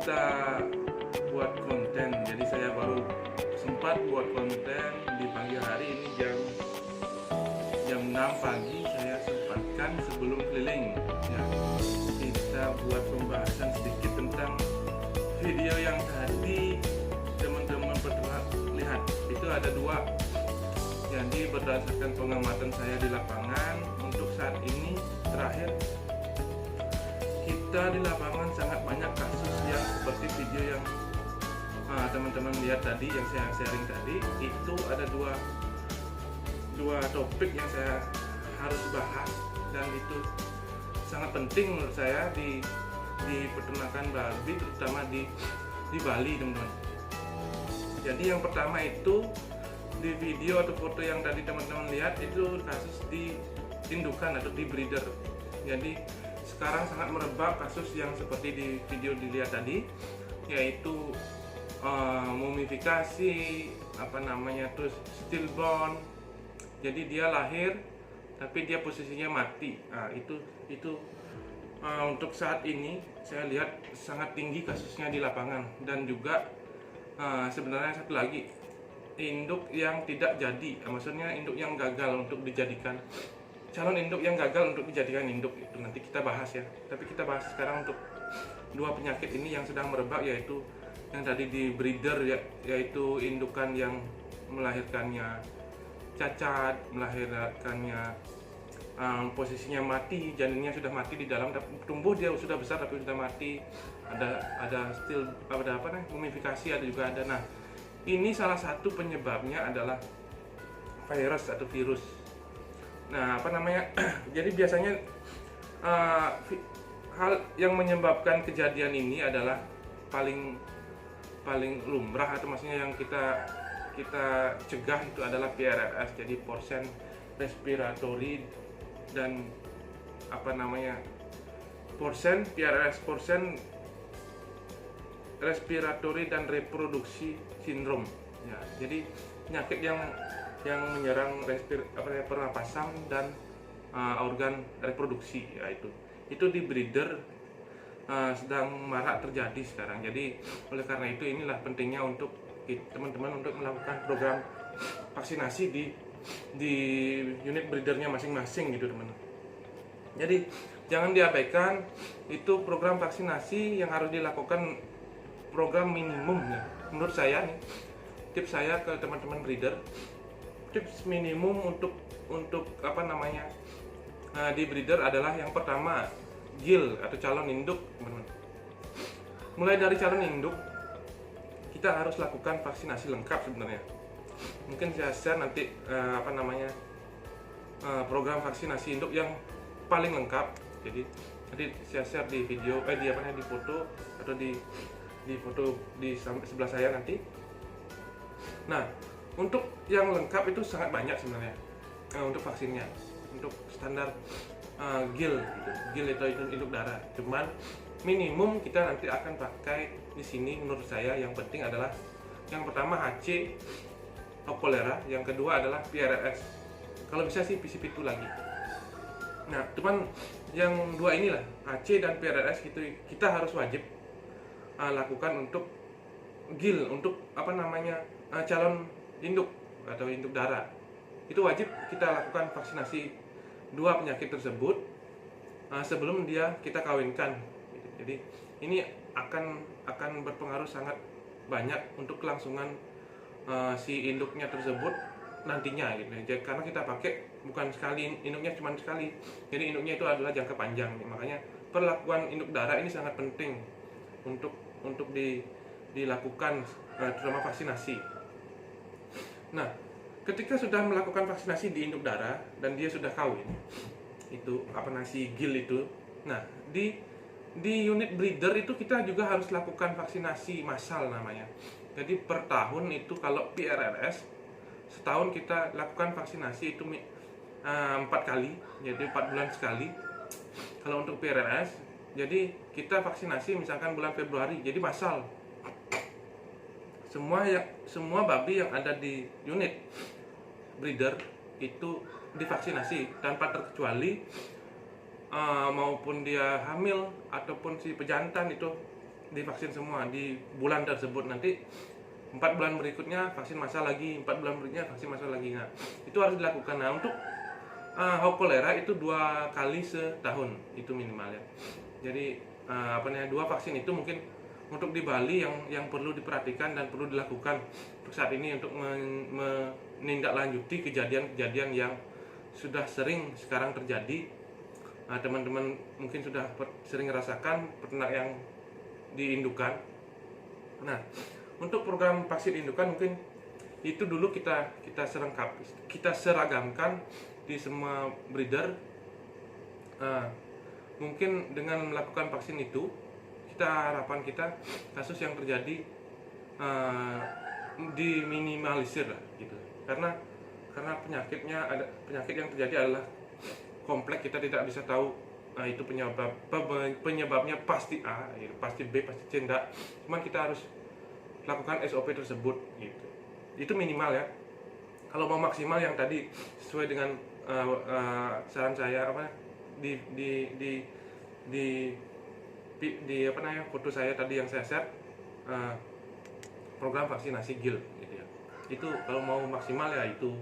kita buat konten. Jadi saya baru sempat buat konten di pagi hari ini jam 6 pagi saya sempatkan sebelum keliling. Ya, kita buat pembahasan sedikit tentang video yang tadi teman-teman pernah lihat. Itu ada dua. Jadi berdasarkan pengamatan saya di lapangan untuk saat ini terakhir, kita di lapangan sangat banyak kasus yang seperti video yang teman-teman lihat tadi, yang saya sharing tadi. Itu ada dua topik yang saya harus bahas, dan itu sangat penting menurut saya di peternakan babi, terutama di Bali, teman-teman. Jadi yang pertama itu di video atau foto yang tadi teman-teman lihat itu kasus di indukan atau di breeder. Jadi sekarang sangat merebak kasus yang seperti di video dilihat tadi, yaitu mumifikasi, terus stillborn. Jadi dia lahir tapi dia posisinya mati. Nah, itu untuk saat ini saya lihat sangat tinggi kasusnya di lapangan. Dan juga sebenarnya satu lagi, induk yang tidak jadi, maksudnya induk yang gagal untuk dijadikan calon induk, yang gagal untuk dijadikan induk. Itu nanti kita bahas ya. Tapi kita bahas sekarang untuk dua penyakit ini yang sedang merebak, yaitu yang tadi di breeder yaitu indukan yang melahirkannya cacat, melahirkannya posisinya mati, janinnya sudah mati di dalam, tumbuh dia sudah besar tapi sudah mati. Ada mumifikasi, ada juga ada. Nah, ini salah satu penyebabnya adalah virus atau virus. Nah, jadi biasanya hal yang menyebabkan kejadian ini adalah paling lumrah, atau maksudnya yang kita cegah itu adalah PRRS. Jadi portion respiratory dan portion respiratory dan reproduksi sindrom. Ya, jadi penyakit yang menyerang pernapasan dan organ reproduksi, yaitu itu di breeder sedang marak terjadi sekarang. Jadi oleh karena itu inilah pentingnya untuk teman-teman untuk melakukan program vaksinasi di unit breedernya masing-masing gitu, teman. Jadi jangan diabaikan, itu program vaksinasi yang harus dilakukan, program minimum ya. Menurut saya nih, tips saya ke teman-teman breeder, tips minimum untuk di breeder adalah yang pertama, gil atau calon induk, teman-teman. Mulai dari calon induk kita harus lakukan vaksinasi lengkap sebenarnya. Mungkin saya share nanti program vaksinasi induk yang paling lengkap. Jadi nanti saya share di video di foto, atau di foto di sebelah saya nanti. Nah, untuk yang lengkap itu sangat banyak sebenarnya untuk vaksinnya. Untuk standar GIL gitu. GIL itu induk darah. Cuman minimum kita nanti akan pakai di sini, menurut saya yang penting adalah yang pertama HC cholera, yang kedua adalah PRRS. Kalau bisa sih PCP2 lagi. Nah, cuman yang dua inilah, HC dan PRRS, gitu kita harus wajib lakukan untuk GIL, untuk calon induk atau induk darah. Itu wajib kita lakukan vaksinasi dua penyakit tersebut sebelum kita kawinkan. Jadi ini akan berpengaruh sangat banyak untuk kelangsungan si induknya tersebut nantinya gitu. Jadi, karena kita pakai bukan sekali, induknya cuma sekali. Jadi induknya itu adalah jangka panjang. Makanya perlakuan induk darah ini sangat penting untuk dilakukan terutama vaksinasi. Nah, ketika sudah melakukan vaksinasi di induk darah dan dia sudah kawin, itu GIL itu. Nah, di unit breeder itu kita juga harus lakukan vaksinasi massal namanya. Jadi per tahun itu, kalau PRRS setahun kita lakukan vaksinasi itu 4 kali, jadi 4 bulan sekali. Kalau untuk PRRS, jadi kita vaksinasi misalkan bulan Februari, jadi massal. Semua babi yang ada di unit breeder itu divaksinasi tanpa terkecuali, maupun dia hamil ataupun si pejantan itu divaksin semua di bulan tersebut. Nanti 4 bulan berikutnya vaksin massal lagi, 4 bulan berikutnya vaksin massal lagi. Nah, itu harus dilakukan. Nah, untuk Hawk kolera itu 2 kali setahun itu minimal ya. Jadi 2 vaksin itu mungkin untuk di Bali yang perlu diperhatikan dan perlu dilakukan untuk saat ini untuk menindaklanjuti kejadian-kejadian yang sudah sering sekarang terjadi. Teman-teman mungkin sudah sering merasakan peternak yang diindukan. Nah, untuk program vaksin indukan mungkin itu dulu kita seragamkan di semua breeder. Mungkin dengan melakukan vaksin itu, harapan kita kasus yang terjadi diminimalisir lah, gitu. Karena penyakit yang terjadi adalah kompleks, kita tidak bisa tahu itu penyebabnya pasti A, gitu, pasti B, pasti C, enggak. Cuman kita harus lakukan SOP tersebut, gitu. Itu minimal ya. Kalau mau maksimal yang tadi sesuai dengan saran saya di foto saya tadi yang saya share, program vaksinasi GIL, gitu ya. Itu kalau mau maksimal ya itu.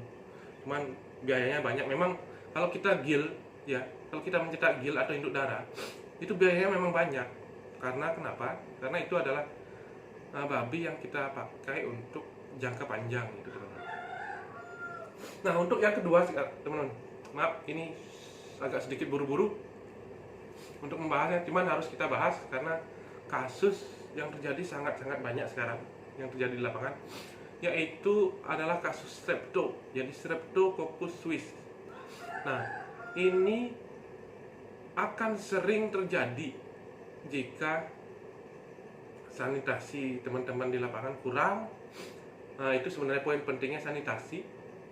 Cuman biayanya banyak. Memang kalau kita GIL ya, kalau kita mencetak GIL atau induk darah, itu biayanya memang banyak. Karena kenapa? Karena itu adalah babi yang kita pakai untuk jangka panjang, gitu teman-teman. Nah, untuk yang kedua teman-teman, maaf ini agak sedikit buru-buru untuk membahasnya, cuman harus kita bahas karena kasus yang terjadi sangat-sangat banyak sekarang yang terjadi di lapangan, yaitu adalah kasus strepto, jadi Streptococcus suis. Nah, ini akan sering terjadi jika sanitasi teman-teman di lapangan kurang. Itu sebenarnya poin pentingnya sanitasi.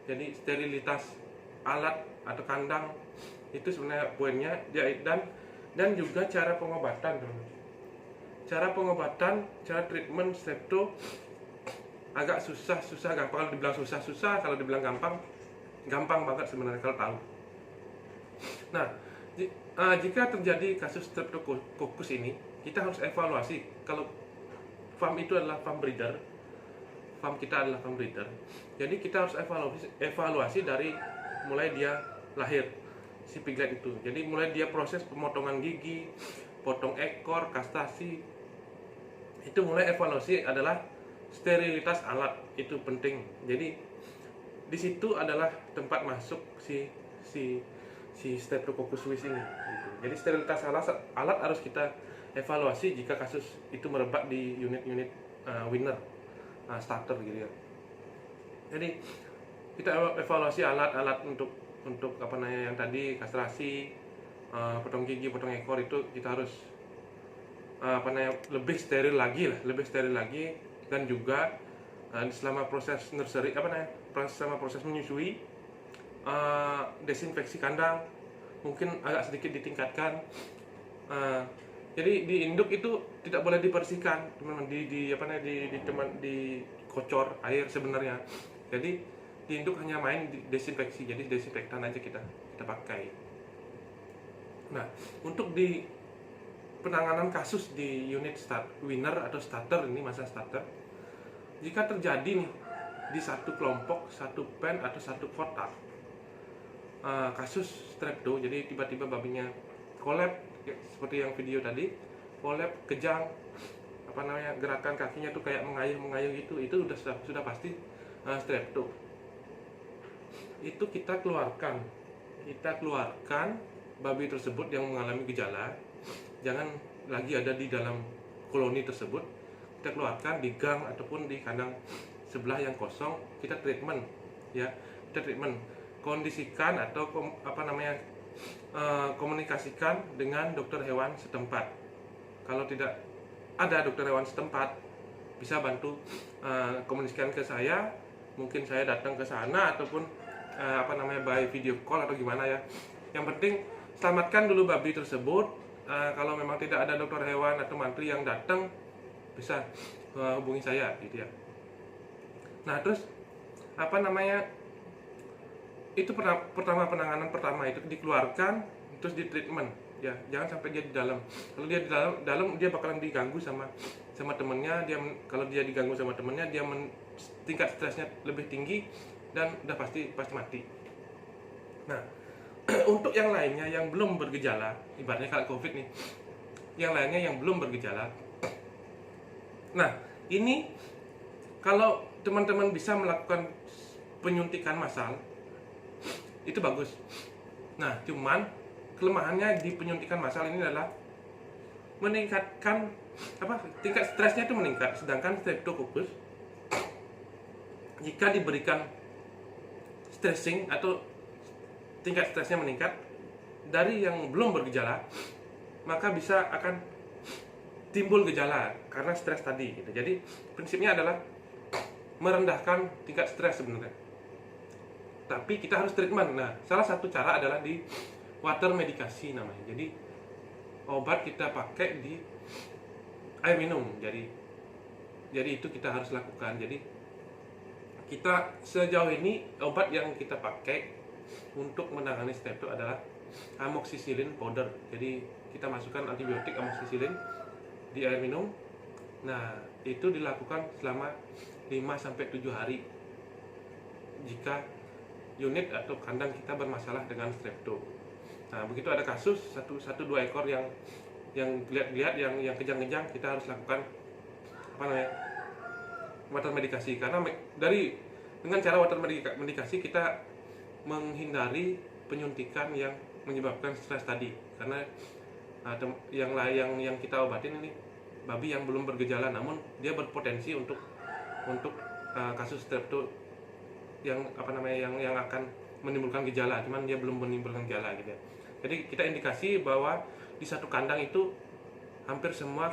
Jadi sterilitas alat atau kandang itu sebenarnya poinnya, dan juga cara pengobatan, teman-teman. Cara treatment strepto agak susah gampang. Kalau dibilang susah, kalau dibilang gampang banget sebenarnya kalau tahu. Nah, jika terjadi kasus Streptococcus ini, kita harus evaluasi. Kalau farm itu adalah farm breeder, farm kita adalah farm breeder, jadi kita harus evaluasi dari mulai dia lahir, si piglet itu. Jadi mulai dia proses pemotongan gigi, potong ekor, kastrasi, itu mulai evaluasi adalah sterilitas alat, itu penting. Jadi di situ adalah tempat masuk si Streptococcus suis ini, gitu. Jadi sterilitas alat harus kita evaluasi jika kasus itu merebak di unit-unit winner, starter, gitu ya. Jadi kita evaluasi alat-alat untuk yang tadi kastrasi, potong gigi, potong ekor, itu kita harus lebih steril lagi, dan juga selama proses nursery, selama proses menyusui, desinfeksi kandang mungkin agak sedikit ditingkatkan. Jadi di induk itu tidak boleh dibersihkan, teman-teman, di kocor air sebenarnya. Jadi di induk hanya main desinfeksi, jadi desinfektan aja kita pakai. Nah, untuk di penanganan kasus di unit winner atau starter, ini masa starter, jika terjadi nih di satu kelompok, satu pen atau satu kotak kasus strepto, jadi tiba-tiba babinya kolab, seperti yang video tadi, kolab, kejang, gerakan kakinya tuh kayak mengayuh gitu, itu sudah pasti strepto. Itu kita keluarkan babi tersebut yang mengalami gejala, jangan lagi ada di dalam koloni tersebut. Kita keluarkan di gang ataupun di kandang sebelah yang kosong, kita treatment ya, kondisikan atau komunikasikan dengan dokter hewan setempat. Kalau tidak ada dokter hewan setempat, bisa bantu komunikasikan ke saya, mungkin saya datang ke sana ataupun by video call atau gimana ya. Yang penting selamatkan dulu babi tersebut. Kalau memang tidak ada dokter hewan atau mantri yang datang, bisa hubungi saya, gitu ya. Nah, terus itu pertama, penanganan pertama itu dikeluarkan, terus di treatment. ya, jangan sampai dia di dalam. Kalau dia di dalam dia bakalan diganggu sama temennya. Kalau dia diganggu sama temennya, tingkat stresnya lebih tinggi dan udah pasti mati. Nah, untuk yang lainnya yang belum bergejala, ibaratnya kalau COVID nih, yang lainnya yang belum bergejala, nah ini kalau teman-teman bisa melakukan penyuntikan massal itu bagus. Nah, cuman kelemahannya di penyuntikan massal ini adalah meningkatkan tingkat stresnya itu meningkat, sedangkan Streptococcus jika diberikan stressing atau tingkat stresnya meningkat dari yang belum bergejala, maka bisa akan timbul gejala karena stres tadi gitu. Jadi prinsipnya adalah merendahkan tingkat stres sebenarnya. Tapi kita harus treatment. Nah, salah satu cara adalah di water medikasi namanya. Jadi obat kita pakai di air minum. Jadi itu kita harus lakukan. Jadi kita sejauh ini obat yang kita pakai untuk menangani strep itu adalah amoxicillin powder. Jadi kita masukkan antibiotik amoxicillin di air minum. Nah, itu dilakukan selama 5-7 hari jika unit atau kandang kita bermasalah dengan strepto. Nah, begitu ada kasus 1-2 ekor yang lihat yang kejang-kejang, kita harus lakukan water medikasi, karena dengan cara water medikasi kita menghindari penyuntikan yang menyebabkan stres tadi, karena yang kita obatin ini babi yang belum bergejala namun dia berpotensi untuk kasus strepto yang yang akan menimbulkan gejala, cuman dia belum menimbulkan gejala gitu ya. Jadi kita indikasi bahwa di satu kandang itu hampir semua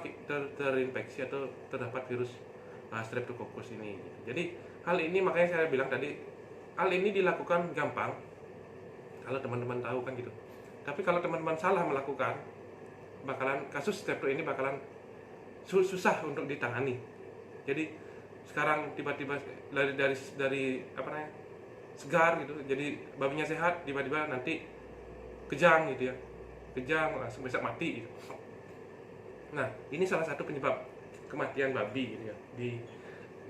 terinfeksi atau terdapat virus Streptococcus ini gitu. Jadi hal ini makanya saya bilang tadi, hal ini dilakukan gampang kalau teman-teman tahu kan gitu. Tapi kalau teman-teman salah melakukan, kasus strepto ini bakalan susah untuk ditangani. Jadi sekarang tiba-tiba dari segar gitu, jadi babinya sehat, tiba-tiba nanti kejang gitu ya, langsung bisa mati gitu. Nah, ini salah satu penyebab kematian babi gitu ya.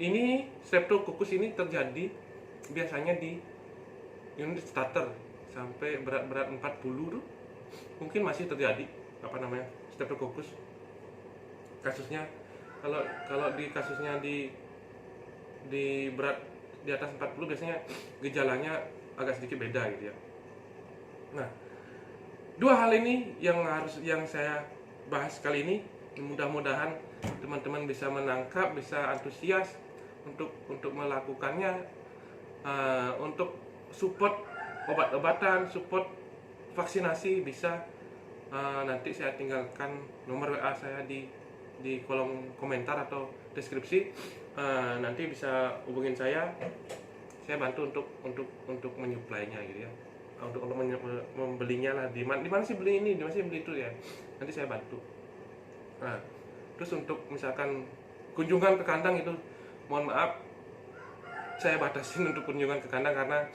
Ini Streptococcus ini terjadi biasanya di unit starter sampai berat 40 tuh mungkin masih terjadi Streptococcus kasusnya. Kalau di kasusnya di berat di atas 40 biasanya gejalanya agak sedikit beda gitu ya. Nah, dua hal ini yang saya bahas kali ini. Mudah-mudahan teman-teman bisa menangkap, bisa antusias untuk melakukannya, untuk support obat-obatan, support vaksinasi bisa. Nanti saya tinggalkan nomor WA saya di kolom komentar atau deskripsi. Nanti bisa hubungin saya bantu untuk menyuplainya gitu ya, untuk membelinya lah. Di mana sih beli ini, di mana sih beli itu ya, nanti saya bantu. Nah, terus untuk misalkan kunjungan ke kandang itu, mohon maaf saya batasin untuk kunjungan ke kandang karena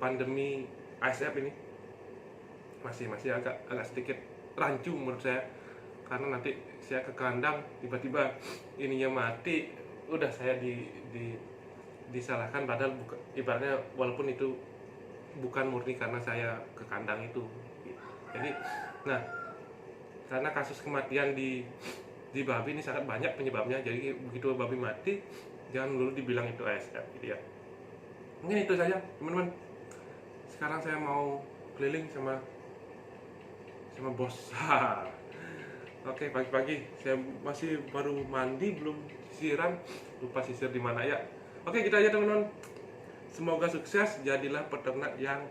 pandemi ASF ini masih agak sedikit rancu menurut saya, karena nanti saya ke kandang tiba-tiba ininya mati, udah saya disalahkan, padahal ibaratnya walaupun itu bukan murni karena saya ke kandang itu. Jadi, nah, karena kasus kematian di babi ini sangat banyak penyebabnya, jadi begitu babi mati jangan dulu dibilang itu ASF gitu ya. Mungkin itu saja teman-teman. Sekarang saya mau keliling sama bos. Oke, pagi-pagi saya masih baru mandi, belum sisiran, lupa sisir di mana ya. Oke, kita aja teman-teman. Semoga sukses, jadilah peternak yang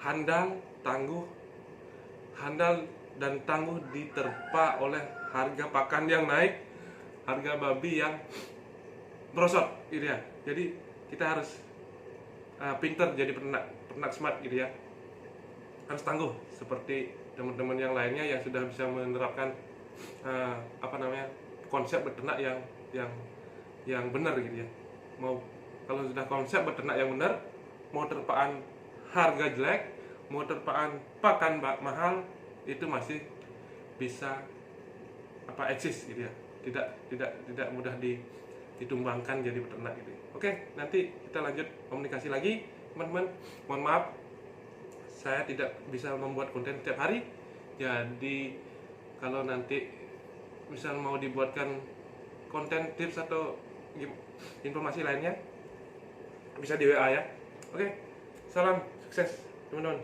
handal dan tangguh diterpa oleh harga pakan yang naik, harga babi yang merosot gitu ya. Jadi kita harus pinter jadi peternak smart gitu ya. Harus tangguh seperti teman-teman yang lainnya yang sudah bisa menerapkan konsep beternak yang benar gitu ya. Kalau sudah konsep beternak yang benar, mau terpaan harga jelek, mau terpaan pakan mahal, itu masih bisa eksis gitu ya, tidak mudah ditumbangkan jadi peternak gitu. Oke, nanti kita lanjut komunikasi lagi teman-teman. Mohon maaf saya tidak bisa membuat konten setiap hari, jadi kalau nanti misal mau dibuatkan konten tips atau informasi lainnya bisa di WA ya. Oke, salam sukses teman-teman.